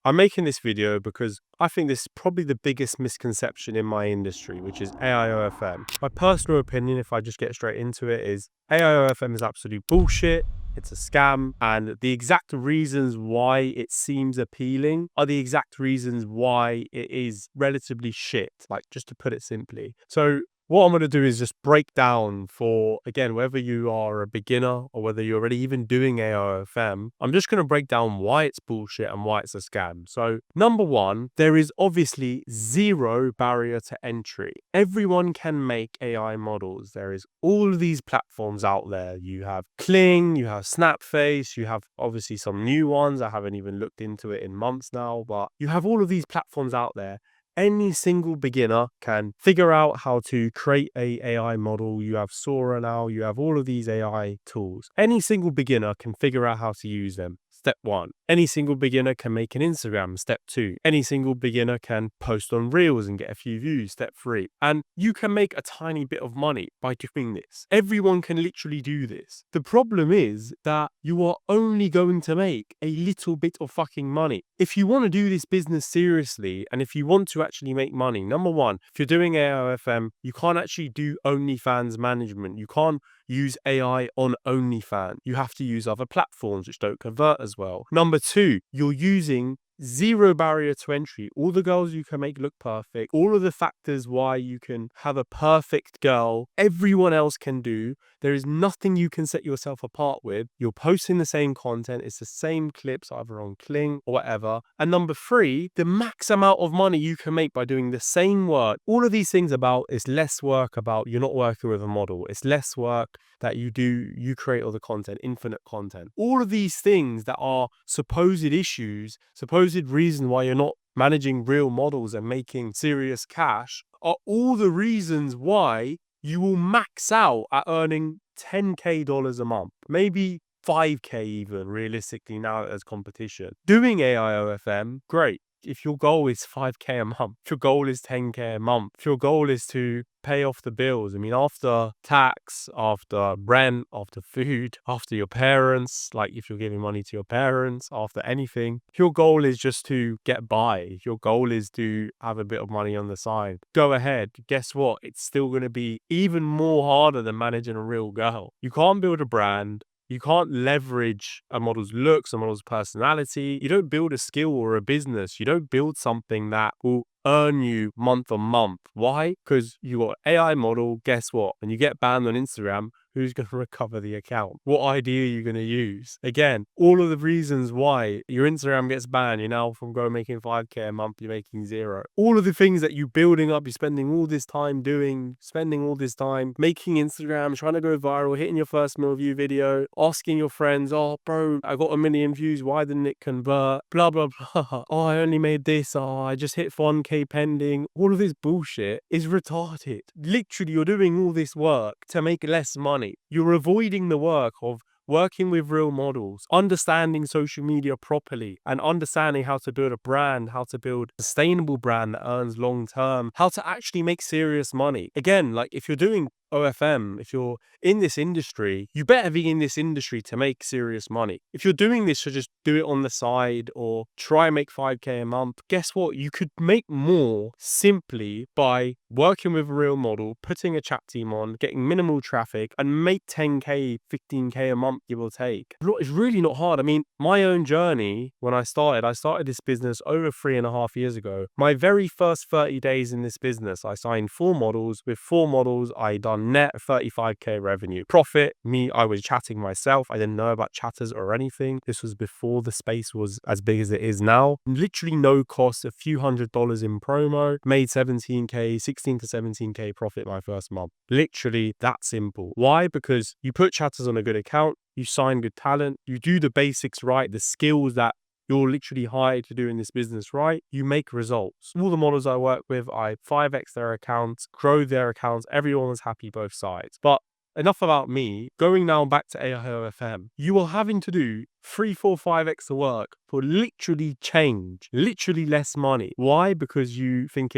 I'm making this video because I think this is probably the biggest misconception in my industry, which is AI Ofm. My personal opinion, if I just get straight into it, is AI Ofm is absolute bullshit. It's a scam, and the exact reasons why it seems appealing are the exact reasons why it is relatively shit, like just to put it simply. So what I'm going to do is just break down for, again, whether you are a beginner or whether you're already even doing AIFM, I'm just going to break down why it's bullshit and why it's a scam. So number one, there is obviously zero barrier to entry. Everyone can make AI models. There is all of these platforms out there. You have Kling, you have Snapface, you have obviously some new ones. I haven't even looked into it in months now, but you have all of these platforms out there. Any single beginner can figure out how to create a AI model. You have Sora now, you have all of these AI tools. Any single beginner can figure out how to use them. Step one. Any single beginner can make an Instagram. Step two. Any single beginner can post on Reels and get a few views. Step three. And you can make a tiny bit of money by doing this. Everyone can literally do this. The problem is that you are only going to make a little bit of fucking money. If you want to do this business seriously, and if you want to actually make money, number one, if you're doing AIFM, you can't actually do OnlyFans management. You can't use AI on OnlyFans. You have to use other platforms which don't convert as well. Number two, you're using zero barrier to entry. All the girls you can make look perfect. All of the factors why you can have a perfect girl, everyone else can do. There is nothing you can set yourself apart with. You're posting the same content. It's the same clips either on Kling or whatever. And number three, the max amount of money you can make by doing the same work. All of these things about it's less work about you're not working with a model. It's less work that you create all the content, infinite content. All of these things that are supposed issues, supposed reason why you're not managing real models and making serious cash are all the reasons why you will max out at earning $10K a month, maybe 5K even realistically now that there's competition. Doing AIOFM, great. If your goal is 5K a month, if your goal is 10K a month, if your goal is to pay off the bills, I mean, after tax, after rent, after food, after your parents, like if you're giving money to your parents, after anything, if your goal is just to get by, if your goal is to have a bit of money on the side, go ahead. Guess what? It's still going to be even more harder than managing a real girl. You can't build a brand. You can't leverage a model's looks, a model's personality. You don't build a skill or a business. You don't build something that will earn you month on month. Why? Because you got AI model. Guess what? When you get banned on Instagram, who's going to recover the account? What idea are you going to use? Again, all of the reasons why your Instagram gets banned, you're now from making 5K a month, you're making zero. All of the things that you're building up, you're spending all this time doing, spending all this time making Instagram, trying to go viral, hitting your first mil view video, asking your friends, oh, bro, I got 1 million views. Why didn't it convert? Blah, blah, blah. Oh, I only made this. Oh, I just hit 1K pending. All of this bullshit is retarded. Literally, you're doing all this work to make less money. You're avoiding the work of working with real models, understanding social media properly, and understanding how to build a brand, how to build a sustainable brand that earns long term, how to actually make serious money. Again, like if you're doing OFM, if you're in this industry, you better be in this industry to make serious money. If you're doing this to just do it on the side or try and make 5K a month, guess what? You could make more simply by working with a real model, putting a chat team on, getting minimal traffic, and make 10K, 15K a month, give or take. It's really not hard. I mean, my own journey, when I started this business over 3.5 years ago. My very first 30 days in this business, I signed 4 models. With 4 models, I done net 35K revenue. Profit, I was chatting myself. I didn't know about chatters or anything. This was before the space was as big as it is now. Literally no cost, a few $100s in promo, made 17K, 16 to 17K profit my first month. Literally that simple. Why? Because you put chatters on a good account, you sign good talent, you do the basics right, the skills that you're literally hired to do in this business right, you make results. All the models I work with, I 5x their accounts, grow their accounts, everyone is happy both sides. But enough about me. Going now back to AIOFM, you are having to do 3, 4, 5x the work for literally change, literally less money. Why? Because you think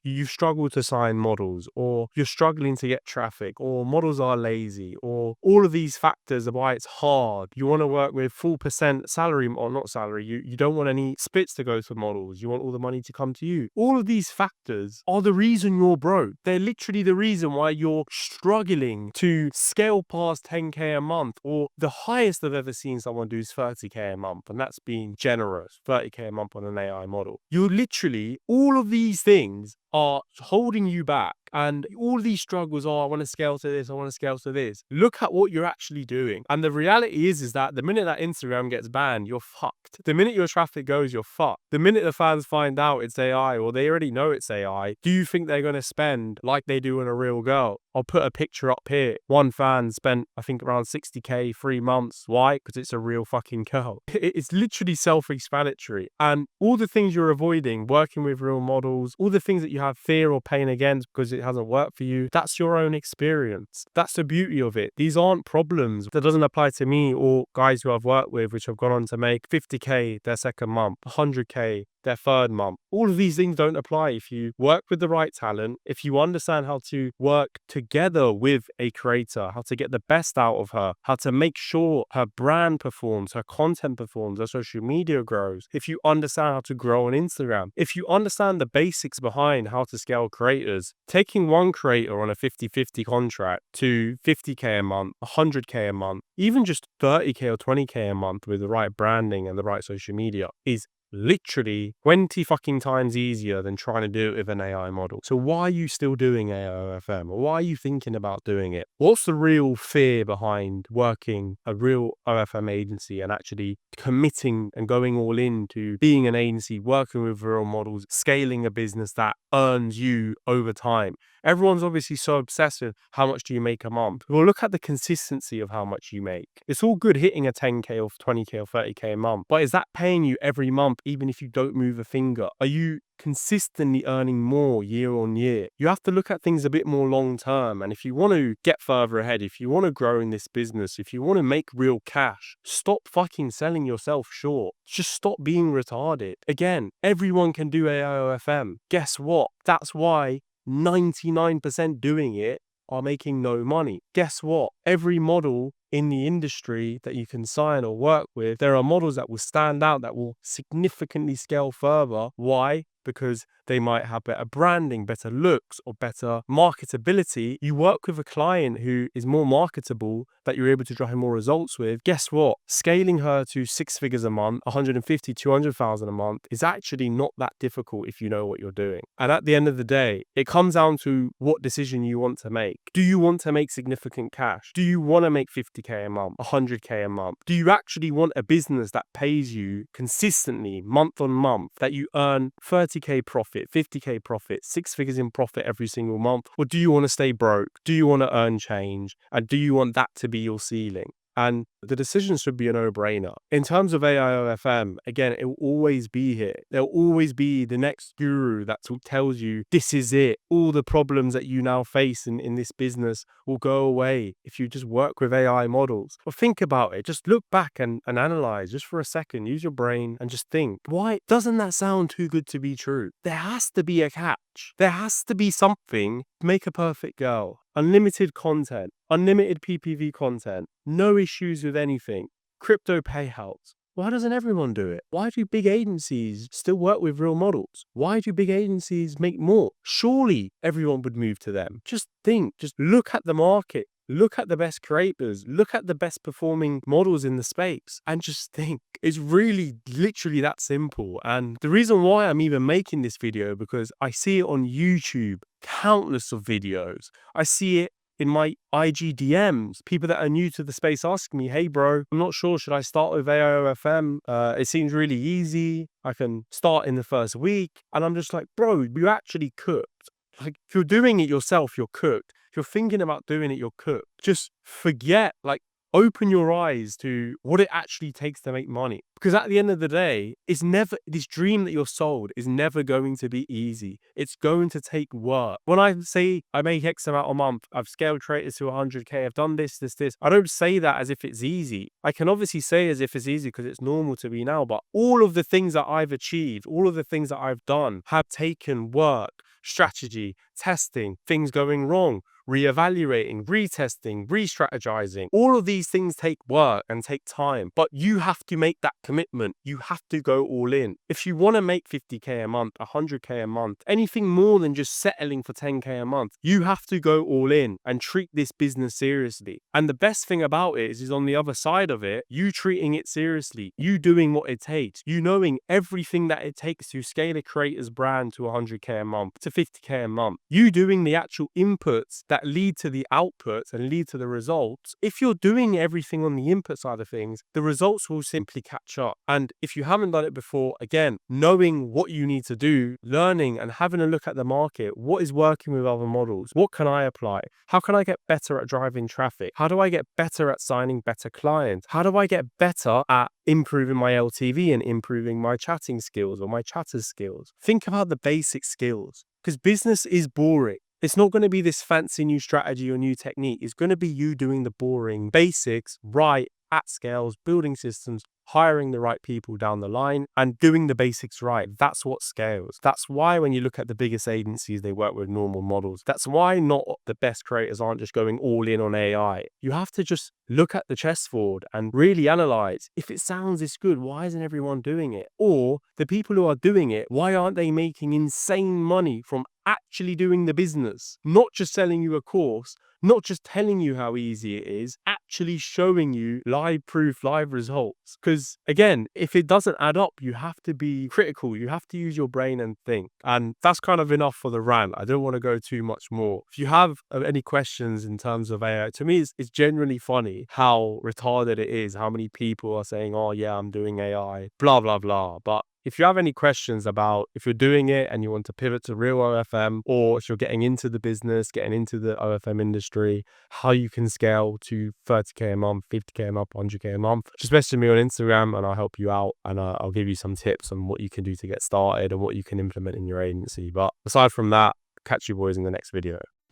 you struggle to sign models, or you're struggling to get traffic, or models are lazy, or all of these factors are why it's hard. You want to work with full percent salary, or not salary. You don't want any splits to go to models. You want all the money to come to you. All of these factors are the reason you're broke. They're literally the reason why you're struggling to scale past 10k a month, or the highest I've ever seen someone do is 30k a month, and that's being generous. 30k a month on an AI model. You're literally, all of these things are holding you back, and all these struggles are, I want to scale to this, I want to scale to this. Look at what you're actually doing. And the reality is that the minute that Instagram gets banned, you're fucked. The minute your traffic goes, you're fucked. The minute the fans find out it's AI, or they already know it's AI, do you think they're going to spend like they do on a real girl? I'll put a picture up here. One fan spent, I think, around 60k 3 months. Why? Because it's a real fucking girl. It's literally self-explanatory. And all the things you're avoiding, working with real models, all the things that you have fear or pain against because it hasn't worked for you, that's your own experience. That's the beauty of it. These aren't problems. That doesn't apply to me or guys who I've worked with, which have gone on to make 50k their second month, 100k their third month. All of these things don't apply if you work with the right talent, if you understand how to work together with a creator, how to get the best out of her, how to make sure her brand performs, her content performs, her social media grows, if you understand how to grow on Instagram, if you understand the basics behind how to scale creators, taking one creator on a 50-50 contract to 50k a month, 100k a month, even just 30k or 20k a month with the right branding and the right social media is literally 20 fucking times easier than trying to do it with an AI model. So why are you still doing AI Ofm? Or why are you thinking about doing it? What's the real fear behind working a real OFM agency and actually committing and going all in to being an agency, working with real models, scaling a business that earns you over time? Everyone's obviously so obsessed with how much do you make a month. Well, look at the consistency of how much you make. It's all good hitting a 10k or 20k or 30k a month, but is that paying you every month even if you don't move a finger? Are you consistently earning more year on year? You have to look at things a bit more long term, and if you want to get further ahead, if you want to grow in this business, if you want to make real cash, stop fucking selling yourself short. Just stop being retarded. Again, everyone can do AIOFM. Guess what? That's why 99% doing it are making no money. Guess what? Every model in the industry that you can sign or work with, there are models that will stand out, that will significantly scale further. Why? Because they might have better branding, better looks, or better marketability. You work with a client who is more marketable, that you're able to drive more results with. Guess what? Scaling her to 6 figures a month, 150, 200,000 a month is actually not that difficult if you know what you're doing. And at the end of the day, it comes down to what decision you want to make. Do you want to make significant cash? Do you want to make 50k a month, 100k a month? Do you actually want a business that pays you consistently month on month, that you earn 30k profit, 50k profit, 6 figures in profit every single month? Or do you want to stay broke? Do you want to earn change? And do you want that to be your ceiling? And the decision should be a no-brainer. In terms of AIOFM, again, it will always be here. There'll always be the next guru that tells you, this is it. All the problems that you now face in this business will go away if you just work with AI models. But think about it. Just look back and analyze just for a second. Use your brain and just think, why doesn't that sound too good to be true? There has to be a catch. There has to be something to make a perfect girl. Unlimited content, unlimited PPV content, no issues with anything, crypto payouts. Why doesn't everyone do it? Why do big agencies still work with real models? Why do big agencies make more? Surely everyone would move to them. Just think, just look at the market. Look at the best creators, look at the best performing models in the space, and just think. It's really literally that simple. And the reason why I'm even making this video, because I see it on YouTube, countless of videos. I see it in my IG DMs, people that are new to the space asking me, hey bro, I'm not sure, should I start with AIOFM? It seems really easy. I can start in the first week. And I'm just like, bro, you actually cooked. Like, if you're doing it yourself, you're cooked. If you're thinking about doing it, you're cooked. Just forget, like, open your eyes to what it actually takes to make money. Because at the end of the day, this dream that you're sold is never going to be easy. It's going to take work. When I say I make X amount a month, I've scaled creators to 100K, I've done this, I don't say that as if it's easy. I can obviously say as if it's easy because it's normal to be now, but all of the things that I've achieved, all of the things that I've done have taken work, strategy, testing, things going wrong, reevaluating, retesting, re-strategizing. All of these things take work and take time, but you have to make that commitment. You have to go all in. If you want to make 50K a month, 100K a month, anything more than just settling for 10K a month, you have to go all in and treat this business seriously. And the best thing about it is on the other side of it, you treating it seriously, you doing what it takes, you knowing everything that it takes to scale a creator's brand to 100K a month, to 50K a month, you doing the actual inputs that lead to the outputs and lead to the results. If you're doing everything on the input side of things, the results will simply catch up. And if you haven't done it before, again, knowing what you need to do, learning and having a look at the market, what is working with other models, what can I apply? How can I get better at driving traffic? How do I get better at signing better clients? How do I get better at improving my LTV and improving my chatting skills or my chatter's skills? Think about the basic skills, because business is boring. It's not going to be this fancy new strategy or new technique. It's going to be you doing the boring basics right at scales, building systems, hiring the right people down the line, and doing the basics right. That's what scales. That's why when you look at the biggest agencies, they work with normal models. That's why not the best creators aren't just going all in on AI. You have to just look at the chessboard and really analyze, if it sounds this good, why isn't everyone doing it? Or the people who are doing it, why aren't they making insane money from actually doing the business? Not just selling you a course, not just telling you how easy it is, actually showing you live proof, live results. Because again, if it doesn't add up, you have to be critical. You have to use your brain and think. And that's kind of enough for the rant. I don't want to go too much more. If you have any questions in terms of AI, to me, it's genuinely funny how retarded it is, how many people are saying, oh yeah, I'm doing AI, blah, blah, blah. But if you have any questions about if you're doing it and you want to pivot to real OFM, or if you're getting into the business, getting into the OFM industry, how you can scale to 30K a month, 50K a month, 100K a month, just message me on Instagram and I'll help you out, and I'll give you some tips on what you can do to get started and what you can implement in your agency. But aside from that, catch you boys in the next video.